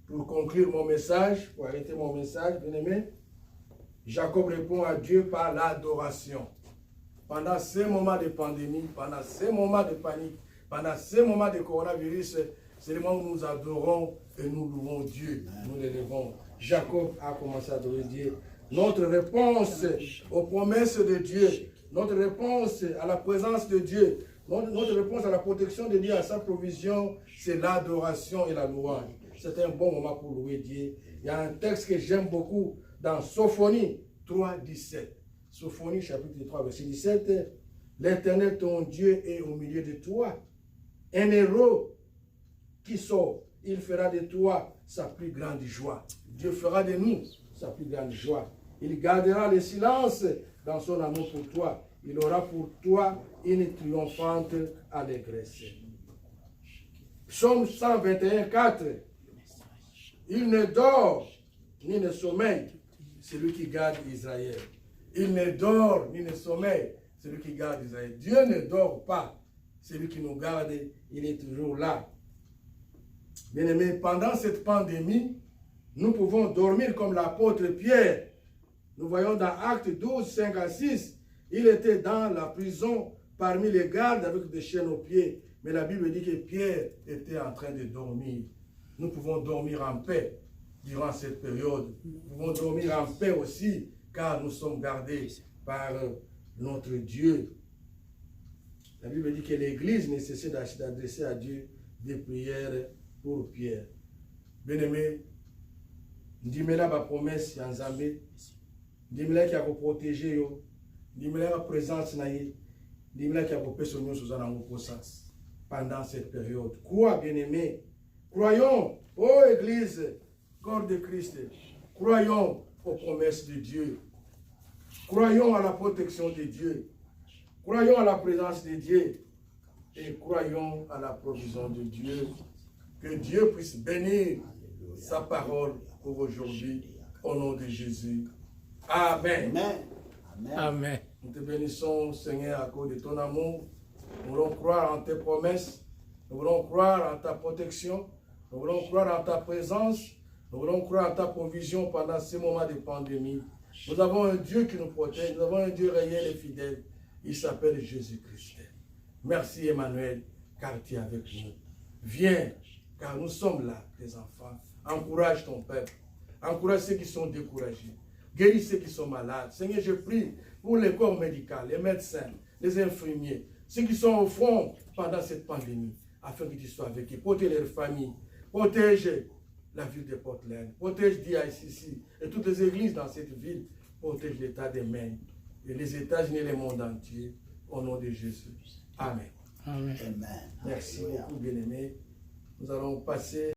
pour conclure mon message, pour arrêter mon message, bien aimé, Jacob répond à Dieu par l'adoration. Pendant ces moments de pandémie, pendant ces moments de panique, pendant ces moments de coronavirus, c'est le moment où nous adorons et nous louons Dieu. Nous l'élevons. Jacob a commencé à adorer Dieu. Notre réponse aux promesses de Dieu, notre réponse à la présence de Dieu, notre réponse à la protection de Dieu, à sa provision, c'est l'adoration et la louange. C'est un bon moment pour louer Dieu. Il y a un texte que j'aime beaucoup dans Sophonie 3, 17. Sophonie chapitre 3, verset 17. L'Éternel ton Dieu est au milieu de toi. Un héros qui sort, il fera de toi sa plus grande joie. Dieu fera de nous sa plus grande joie. Il gardera le silence dans son amour pour toi. Il aura pour toi une triomphante allégresse. Psaume 121, 4. Il ne dort ni ne sommeille, celui qui garde Israël. Il ne dort ni ne sommeille, celui qui garde Israël. Dieu ne dort pas. Celui qui nous garde, il est toujours là. Bien-aimés, pendant cette pandémie, nous pouvons dormir comme l'apôtre Pierre. Nous voyons dans Actes 12, 5 à 6, il était dans la prison parmi les gardes avec des chaînes aux pieds. Mais la Bible dit que Pierre était en train de dormir. Nous pouvons dormir en paix durant cette période. Nous pouvons dormir en paix aussi, car nous sommes gardés par notre Dieu. La Bible dit que l'Église ne cessait d'adresser à Dieu des prières pour Pierre. Bien-aimé, ndimela ba promesse ya Nzambe, ndimela ki akoprotéger yo, ndimela ba présence na ye, ndimela ki akopesa nyonso za nango posa pendant cette période. Crois, bien-aimé, croyons, ô Église, corps de Christ, croyons aux promesses de Dieu, croyons à la protection de Dieu, croyons à la présence de Dieu et croyons à la provision de Dieu. Que Dieu puisse bénir sa parole pour aujourd'hui, au nom de Jésus. Amen. Amen. Amen. Nous te bénissons, Seigneur, à cause de ton amour. Nous voulons croire en tes promesses. Nous voulons croire en ta protection. Nous voulons croire en ta présence. Nous voulons croire en ta provision pendant ces moments de pandémie. Nous avons un Dieu qui nous protège. Nous avons un Dieu réel et fidèle. Il s'appelle Jésus-Christ. Merci, Emmanuel, car tu es avec nous. Viens, car nous sommes là, tes enfants. Encourage ton peuple. Encourage ceux qui sont découragés. Guéris ceux qui sont malades. Seigneur, je prie pour les corps médicaux, les médecins, les infirmiers, ceux qui sont au front pendant cette pandémie, afin que tu sois avec eux. Protège leurs familles. Protège la ville de Portland. Protège DICC et toutes les églises dans cette ville. Protège l'état des Maine et les États-Unis et le monde entier. Au nom de Jésus. Amen. Amen. Amen. Merci beaucoup, bien-aimés. Nous allons passer